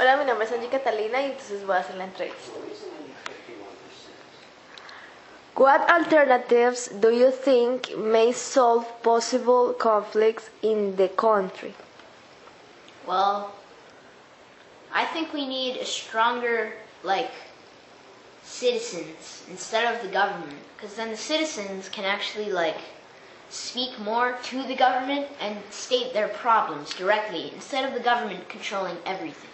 Hola, mi nombre es Angie Catalina y entonces voy a hacer la entrevista. What alternatives do you think may solve possible conflicts in the country? Well, I think we need a stronger, citizens instead of the government, because then the citizens can actually, speak more to the government and state their problems directly instead of the government controlling everything.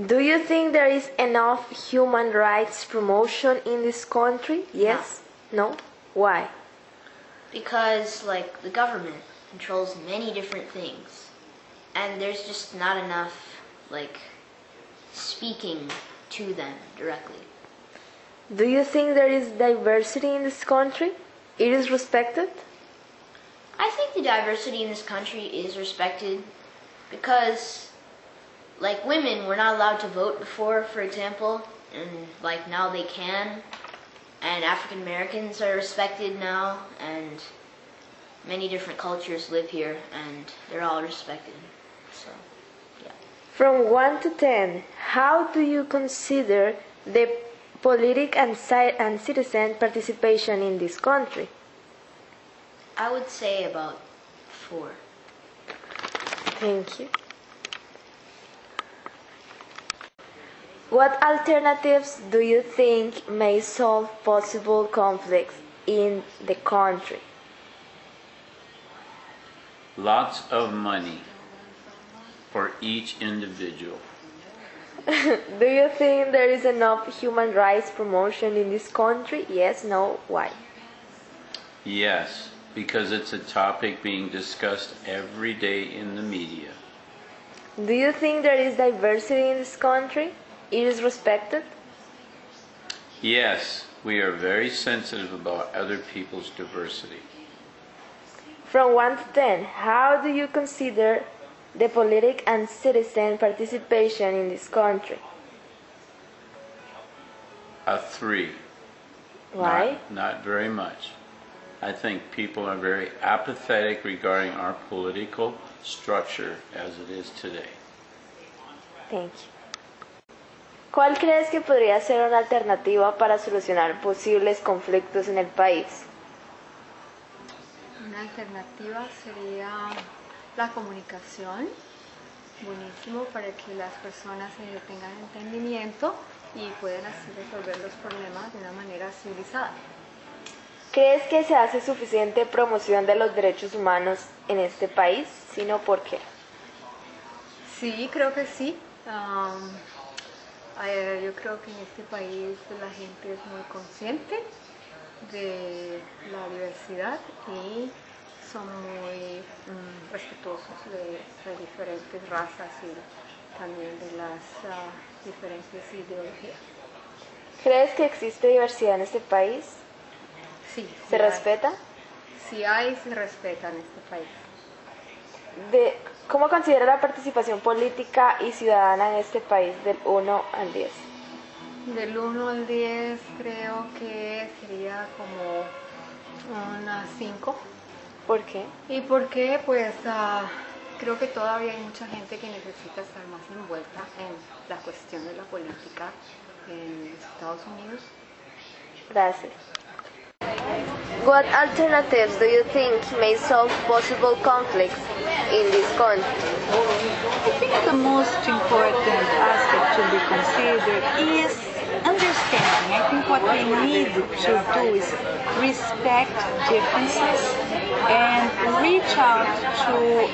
Do you think there is enough human rights promotion in this country? Yes? No? Why? Because, the government controls many different things, and there's just not enough, speaking to them directly. Do you think there is diversity in this country? It is respected? I think the diversity in this country is respected because, women were not allowed to vote before, for example, and, now they can. And African Americans are respected now, and many different cultures live here, and they're all respected. So, yeah. From 1 to 10, how do you consider the political and citizen participation in this country? I would say about 4. Thank you. What alternatives do you think may solve possible conflicts in the country? Lots of money for each individual. Do you think there is enough human rights promotion in this country? Yes, no, why? Yes, because it's a topic being discussed every day in the media. Do you think there is diversity in this country? It is respected? Yes, we are very sensitive about other people's diversity. From 1 to 10, how do you consider the political and citizen participation in this country? A 3. Why? Not very much. I think people are very apathetic regarding our political structure as it is today. Thank you. ¿Cuál crees que podría ser una alternativa para solucionar posibles conflictos en el país? Una alternativa sería la comunicación, buenísimo para que las personas tengan entendimiento y puedan así resolver los problemas de una manera civilizada. ¿Crees que se hace suficiente promoción de los derechos humanos en este país? Si no, ¿por qué? Sí, creo que sí. Yo creo que en este país la gente es muy consciente de la diversidad y son muy respetuosos de diferentes razas y también de las diferentes ideologías. ¿Crees que existe diversidad en este país? Sí. ¿Se respeta? Sí hay, se respeta en este país. ¿Cómo considera la participación política y ciudadana en este país del 1 al 10? Del 1 al 10 creo que sería como una 5. ¿Por qué? ¿Y por qué? Pues creo que todavía hay mucha gente que necesita estar más envuelta en la cuestión de la política en Estados Unidos. Gracias. What alternatives do you think may solve possible conflicts in this country? I think the most important aspect to be considered is understanding. I think what we need to do is respect differences and reach out to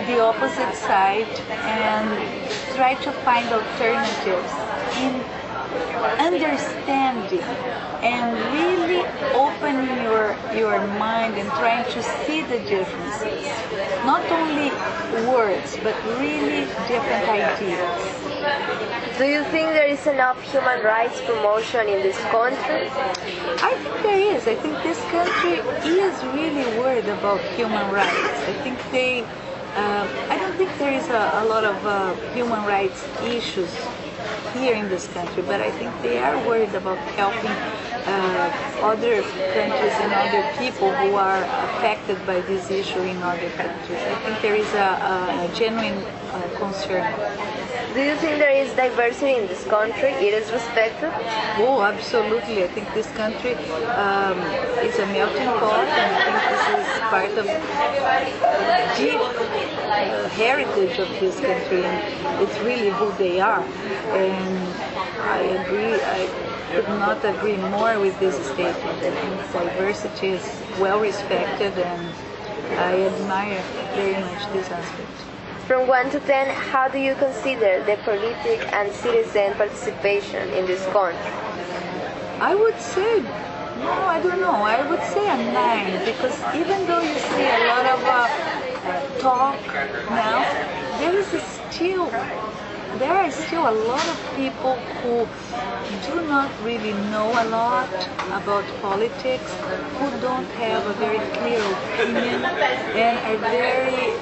the opposite side and try to find alternatives in understanding and really opening your mind and trying to see the differences. Not only words, but really different ideas. Do you think there is enough human rights promotion in this country? I think there is. I think this country is really worried about human rights. I think I don't think there is a lot of human rights issues here in this country, but I think they are worried about helping other countries and other people who are affected by this issue in other countries. I think there is a genuine concern. Do you think there is diversity in this country? It is respected? Oh, absolutely. I think this country is a melting pot, and I think this is part of the deep heritage of this country, and it's really who they are. And I agree, I could not agree more with this statement. I think diversity is well respected, and I admire very much this aspect. From 1 to 10, how do you consider the political and citizen participation in this country? I would say, no, I don't know. I would say a 9, because even though you see a lot of talk now, there are still a lot of people who do not really know a lot about politics, who don't have a very clear opinion, and are very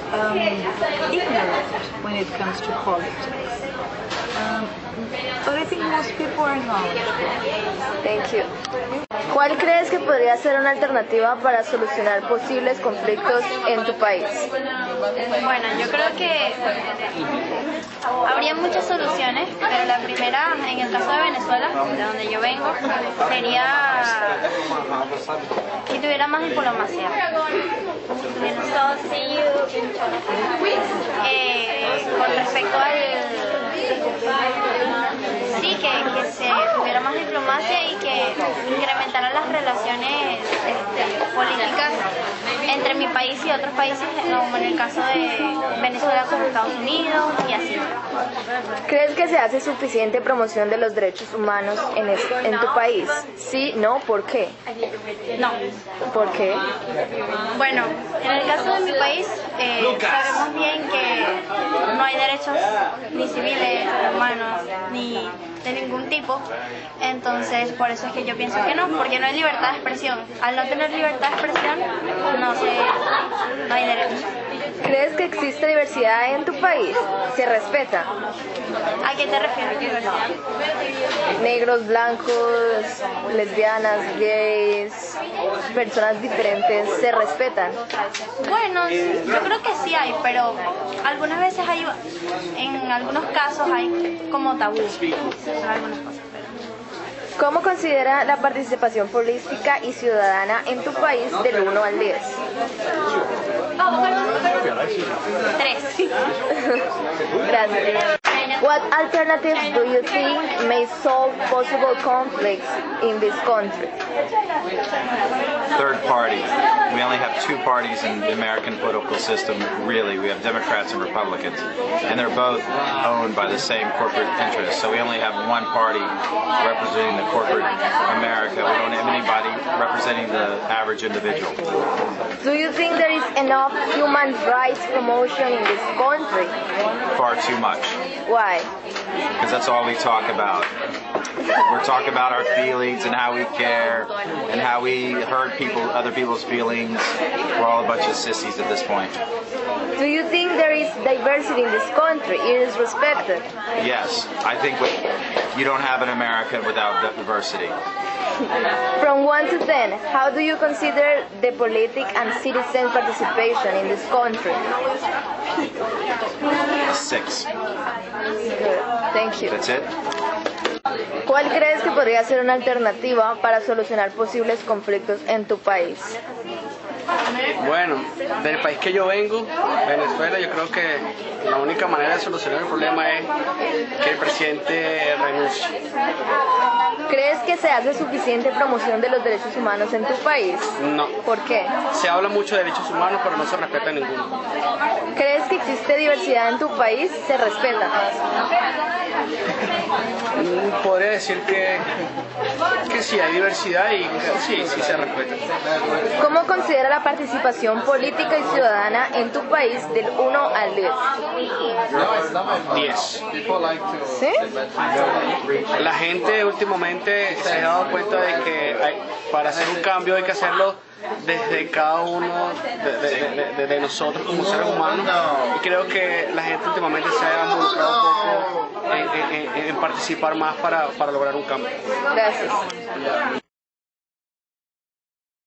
ignorant when it comes to politics. But I think most people are knowledgeable. Thank you. ¿Cuál crees que podría ser una alternativa para solucionar posibles conflictos en tu país? Bueno, yo creo que habría muchas soluciones, pero la primera, en el caso de Venezuela, de donde yo vengo, sería que tuviera más diplomacia. Con respecto al... Sí, que se tuviera más diplomacia y que incrementaran las relaciones políticas entre mi país y otros países, como en el caso de Venezuela con Estados Unidos y así. ¿Crees que se hace suficiente promoción de los derechos humanos en tu país? Sí, no, ¿por qué? No. ¿Por qué? Bueno, en el caso de mi país sabemos bien que no hay derechos ni civiles, humanos, ni de ningún tipo. Entonces, por eso es que yo pienso que no, porque no hay libertad de expresión. Al no tener libertad de expresión, no hay derechos. ¿Crees que existe diversidad en tu país? ¿Se respeta? ¿A qué te refieres diversidad? Negros, blancos, lesbianas, gays, personas diferentes, ¿se respetan? Bueno, yo creo que sí hay, pero algunas veces en algunos casos hay como tabú en algunas cosas. ¿Cómo considera la participación política y ciudadana en tu país del 1 al 10? 3. Gracias. What alternatives do you think may solve possible conflicts in this country? Third party. We only have two parties in the American political system, really. We have Democrats and Republicans, and they're both owned by the same corporate interests. So we only have one party representing the corporate America. We don't have anybody representing the average individual. Do you think there is enough human rights promotion in this country? Far too much. Why? Because that's all we talk about. We're talking about our feelings and how we care and how we hurt other people's feelings. We're all a bunch of sissies at this point. Do you think there is diversity in this country? It is respected? Yes, I think you don't have an America without diversity. From 1 to 10, how do you consider the political and citizen participation in this country? 6. Good. Thank you. That's it? ¿Cuál crees que podría ser una alternativa para solucionar posibles conflictos en tu país? Bueno, del país que yo vengo, Venezuela, yo creo que la única manera de solucionar el problema es que el presidente renuncie. ¿Crees que se hace suficiente promoción de los derechos humanos en tu país? No. ¿Por qué? Se habla mucho de derechos humanos, pero no se respeta ninguno. ¿Crees que existe diversidad en tu país? ¿Se respeta? Podría decir que sí hay diversidad y sí se respeta. ¿Cómo considera la participación política y ciudadana en tu país del 1 al 10? 10. ¿Sí? La gente últimamente se ha dado cuenta de que para hacer un cambio hay que hacerlo desde cada uno de nosotros como seres humanos, y creo que la gente últimamente se ha involucrado un poco en participar más para lograr un cambio. Gracias.